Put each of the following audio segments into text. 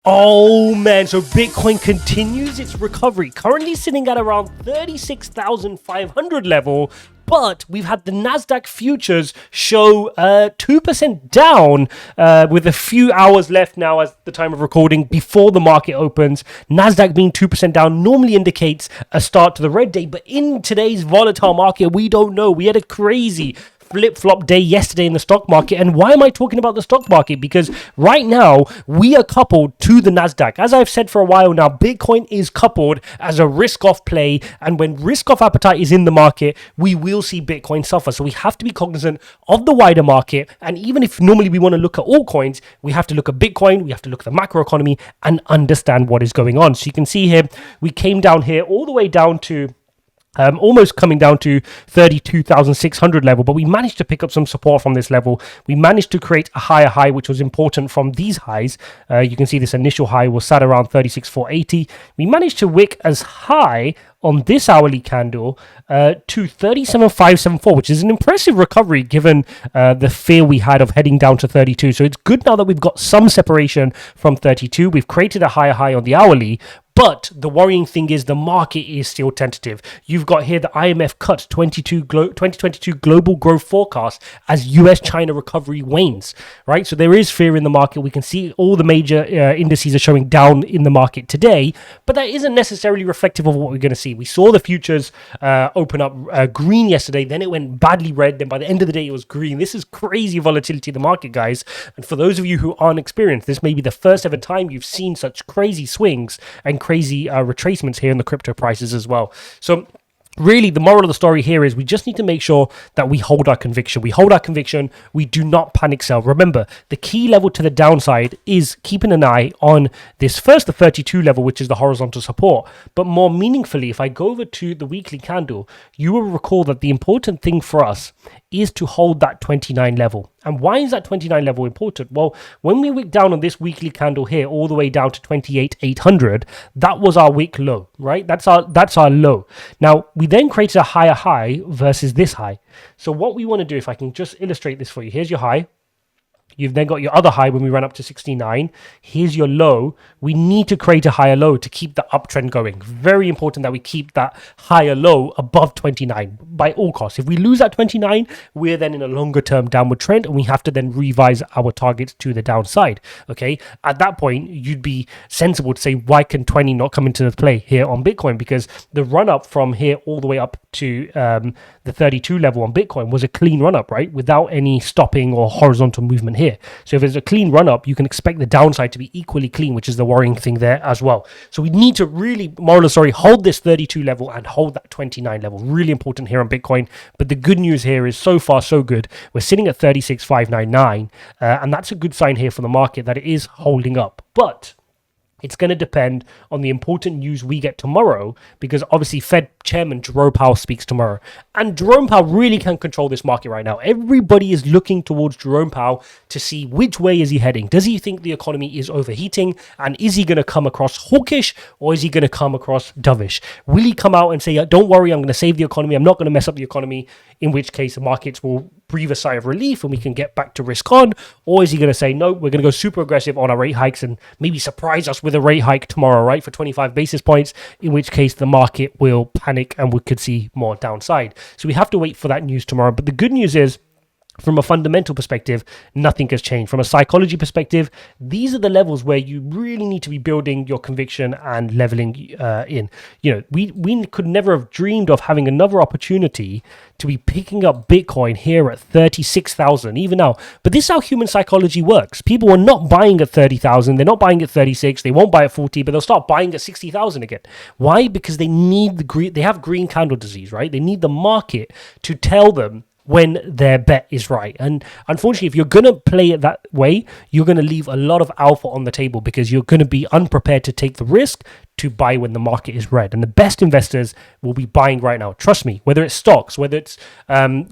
Oh man, so Bitcoin continues its recovery, currently sitting at around 36,500 level, but we've had the Nasdaq futures show 2% down with a few hours left now as the time of recording before the market opens. Nasdaq being 2% down normally indicates a start to the red day, but in today's volatile market, we don't know. We had a crazy flip-flop day yesterday in the stock market. And why am I talking about the stock market? Because right now we are coupled to the Nasdaq. As I've said for a while now, Bitcoin is coupled as a risk-off play, and when risk-off appetite is in the market, we will see Bitcoin suffer. So we have to be cognizant of the wider market, and even if normally we want to look at altcoins, we have to look at Bitcoin, we have to look at the macro economy and understand what is going on. So you can see here, we came down here all the way down to almost coming down to 32,600 level, but we managed to pick up some support from this level. We managed to create a higher high, which was important from these highs. You can see this initial high was sat around 36,480. We managed to wick as high on this hourly candle to 37,574, which is an impressive recovery given the fear we had of heading down to 32. So it's good now that we've got some separation from 32. We've created a higher high on the hourly, but the worrying thing is the market is still tentative. You've got here the IMF cut 2022 global growth forecast as US-China recovery wanes, right? So there is fear in the market. We can see all the major indices are showing down in the market today, but that isn't necessarily reflective of what we're going to see. We saw the futures open up green yesterday, then it went badly red, then by the end of the day it was green. This is crazy volatility in the market, guys. And for those of you who aren't experienced, this may be the first ever time you've seen such crazy swings and crazy retracements here in the crypto prices as well. So really, the moral of the story here is we just need to make sure that we hold our conviction. We hold our conviction. We do not panic sell. Remember, the key level to the downside is keeping an eye on this first, the 32 level, which is the horizontal support. But more meaningfully, if I go over to the weekly candle, you will recall that the important thing for us is to hold that 29 level. And why is that 29 level important? Well, when we wick down on this weekly candle here, all the way down to 28,800, that was our wick low, right? That's our low. Now, we then created a higher high versus this high. So what we want to do, if I can just illustrate this for you, here's your high. You've then got your other high when we run up to 69. Here's your low. We need to create a higher low to keep the uptrend going. Very important that we keep that higher low above 29 by all costs. If we lose that 29, we're then in a longer term downward trend, and we have to then revise our targets to the downside. Okay. At that point, you'd be sensible to say, why can 20 not come into the play here on Bitcoin? Because the run up from here all the way up to the 32 level on Bitcoin was a clean run up, right? Without any stopping or horizontal movement here. So if there's a clean run up, you can expect the downside to be equally clean, which is the worrying thing there as well. So we need to really, moral of the story, hold this 32 level and hold that 29 level. Really important here on Bitcoin. But the good news here is so far so good. We're sitting at 36,599, and that's a good sign here for the market that it is holding up. But it's going to depend on the important news we get tomorrow, because obviously Fed Chairman Jerome Powell speaks tomorrow. And Jerome Powell really can control this market right now. Everybody is looking towards Jerome Powell to see which way is he heading. Does he think the economy is overheating? And is he going to come across hawkish, or is he going to come across dovish? Will he come out and say, don't worry, I'm going to save the economy, I'm not going to mess up the economy, in which case the markets will breathe a sigh of relief and we can get back to risk on? Or is he going to say, no, we're going to go super aggressive on our rate hikes and maybe surprise us with a rate hike tomorrow, right, for 25 basis points, in which case the market will panic and we could see more downside. So we have to wait for that news tomorrow. But the good news is, from a fundamental perspective, nothing has changed. From a psychology perspective, these are the levels where you really need to be building your conviction and leveling in. You know, we could never have dreamed of having another opportunity to be picking up Bitcoin here at 36,000 even now. But this is how human psychology works. People are not buying at 30,000. They're not buying at 36. They won't buy at 40, but they'll start buying at 60,000 again. Why? Because they need they have green candle disease, right? They need the market to tell them when their bet is right. And unfortunately, if you're going to play it that way, you're going to leave a lot of alpha on the table, because you're going to be unprepared to take the risk to buy when the market is red. And the best investors will be buying right now. Trust me, whether it's stocks, whether it's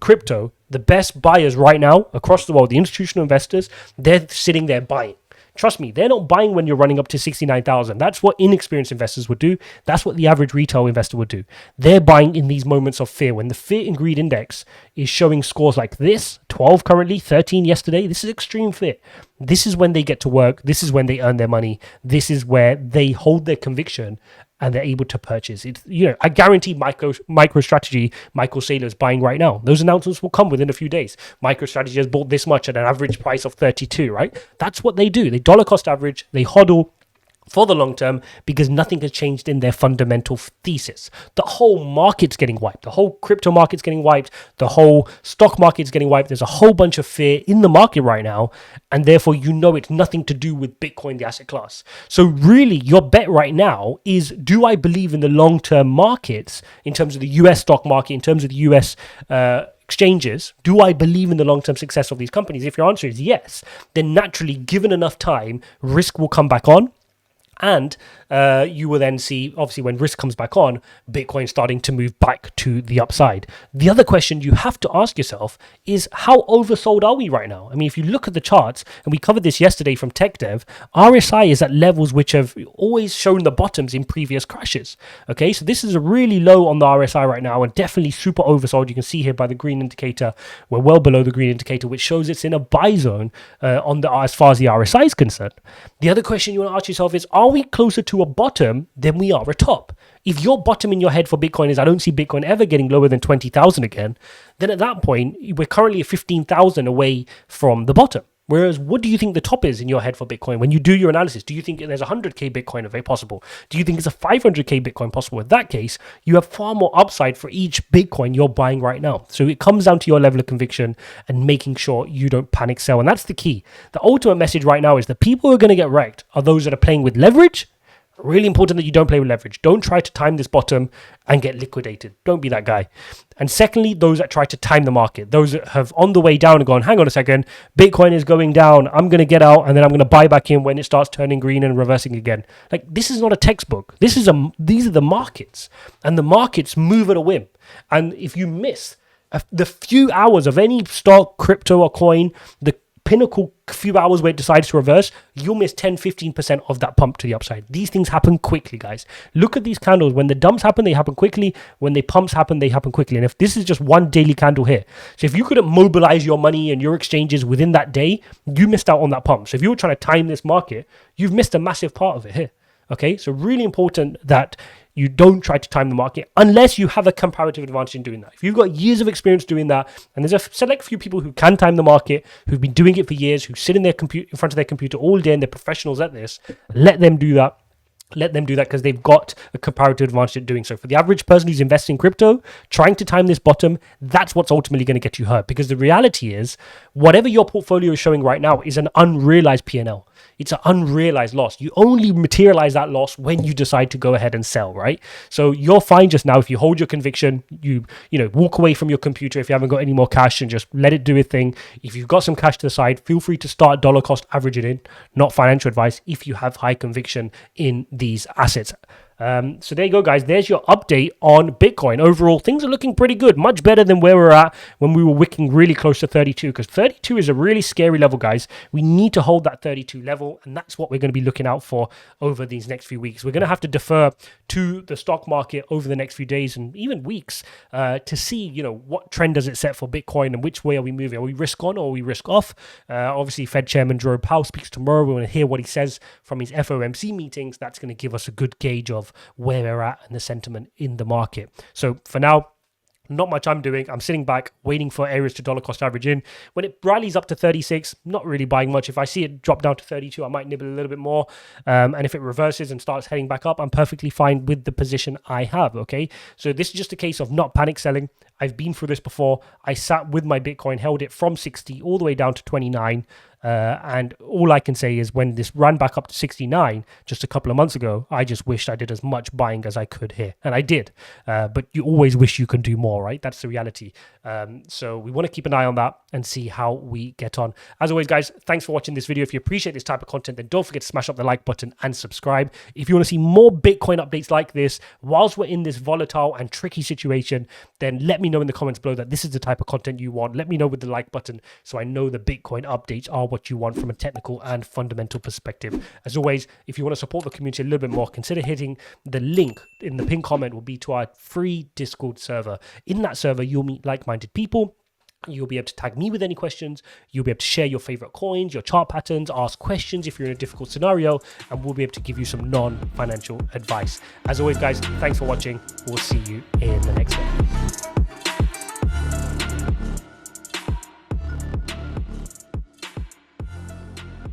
crypto, the best buyers right now across the world, the institutional investors, they're sitting there buying. Trust me, they're not buying when you're running up to 69,000. That's what inexperienced investors would do. That's what the average retail investor would do. They're buying in these moments of fear. When the fear and greed index is showing scores like this, 12 currently, 13 yesterday, this is extreme fear. This is when they get to work. This is when they earn their money. This is where they hold their conviction and they're able to purchase it. I guarantee MicroStrategy, Michael Saylor's buying right now. Those announcements will come within a few days. MicroStrategy has bought this much at an average price of 32, right? That's what they do. They dollar cost average, they hodl for the long term because nothing has changed in their fundamental thesis. The whole market's getting wiped. The whole crypto market's getting wiped. The whole stock market's getting wiped. There's a whole bunch of fear in the market right now. And therefore, it's nothing to do with Bitcoin, the asset class. So really, your bet right now is, do I believe in the long-term markets in terms of the US stock market, in terms of the US exchanges? Do I believe in the long-term success of these companies? If your answer is yes, then naturally, given enough time, risk will come back on. And you will then see, obviously, when risk comes back on, Bitcoin starting to move back to the upside. The other question you have to ask yourself is, how oversold are we right now? I mean, if you look at the charts, and we covered this yesterday from TechDev, RSI is at levels which have always shown the bottoms in previous crashes. Okay, so this is a really low on the RSI right now, and definitely super oversold. You can see here by the green indicator, we're well below the green indicator, which shows it's in a buy zone as far as the RSI is concerned. The other question you want to ask yourself is, are we closer to a bottom than we are a top? If your bottom in your head for Bitcoin is, I don't see Bitcoin ever getting lower than 20,000 again, then at that point, we're currently at 15,000 away from the bottom. Whereas, what do you think the top is in your head for Bitcoin? When you do your analysis, do you think there's 100k Bitcoin possible? Do you think it's a 500k Bitcoin possible? In that case, you have far more upside for each Bitcoin you're buying right now. So it comes down to your level of conviction and making sure you don't panic sell. And that's the key. The ultimate message right now is the people who are going to get wrecked are those that are playing with leverage. Really important that you don't play with leverage. Don't try to time this bottom and get liquidated. Don't be that guy. And secondly, those that try to time the market, those that have on the way down and gone, hang on a second, Bitcoin is going down, I'm going to get out and then I'm going to buy back in when it starts turning green and reversing again. Like, this is not a textbook. These are the markets, and the markets move at a whim. And if you miss the few hours of any stock, crypto or coin, the pinnacle few hours where it decides to reverse, you'll miss 10-15% of that pump to the upside. These things happen quickly, guys. Look at these candles. When the dumps happen, they happen quickly. When the pumps happen, they happen quickly. And if this is just one daily candle here, so if you couldn't mobilize your money and your exchanges within that day, you missed out on that pump. So if you were trying to time this market, you've missed a massive part of it here. Okay, so really important that you don't try to time the market unless you have a comparative advantage in doing that. If you've got years of experience doing that, and there's a select few people who can time the market, who've been doing it for years, who sit in their in front of their computer all day and they're professionals at this, let them do that. Let them do that because they've got a comparative advantage at doing so. For the average person who's investing in crypto, trying to time this bottom, that's what's ultimately going to get you hurt. Because the reality is, whatever your portfolio is showing right now is an unrealized P&L. It's an unrealized loss. You only materialize that loss when you decide to go ahead and sell, right? So you're fine just now if you hold your conviction, you walk away from your computer if you haven't got any more cash and just let it do its thing. If you've got some cash to the side, feel free to start dollar cost averaging in, not financial advice, if you have high conviction in these assets. So there you go, guys. There's your update on Bitcoin. Overall, things are looking pretty good. Much better than where we're at when we were wicking really close to 32, because 32 is a really scary level, guys. We need to hold that 32 level, and that's what we're going to be looking out for over these next few weeks. We're going to have to defer to the stock market over the next few days and even weeks to see, what trend does it set for Bitcoin and which way are we moving? Are we risk on or are we risk off? Obviously, Fed Chairman Jerome Powell speaks tomorrow. We want to hear what he says from his FOMC meetings. That's going to give us a good gauge of where we're at and the sentiment in the market. So for now, not much I'm doing. I'm sitting back, waiting for areas to dollar cost average in. When it rallies up to 36, not really buying much. If I see it drop down to 32, I might nibble a little bit more. And if it reverses and starts heading back up, I'm perfectly fine with the position I have, okay? So this is just a case of not panic selling. I've been through this before. I sat with my Bitcoin, held it from 60 all the way down to 29. And all I can say is when this ran back up to 69 just a couple of months ago, I just wished I did as much buying as I could here. And I did. But you always wish you can do more, right? That's the reality. So we want to keep an eye on that and see how we get on. As always, guys, thanks for watching this video. If you appreciate this type of content, then don't forget to smash up the like button and subscribe. If you want to see more Bitcoin updates like this, whilst we're in this volatile and tricky situation, then let me know in the comments below that this is the type of content you want. Let me know with the like button so I know the Bitcoin updates are are what you want from a technical and fundamental perspective. As always, if you want to support the community a little bit more, consider hitting the link in the pinned comment will be to our free Discord server. In that server, you'll meet like-minded people. You'll be able to tag me with any questions. You'll be able to share your favorite coins, your chart patterns, ask questions if you're in a difficult scenario, and we'll be able to give you some non-financial advice. As always, guys, thanks for watching. We'll see you in the next one.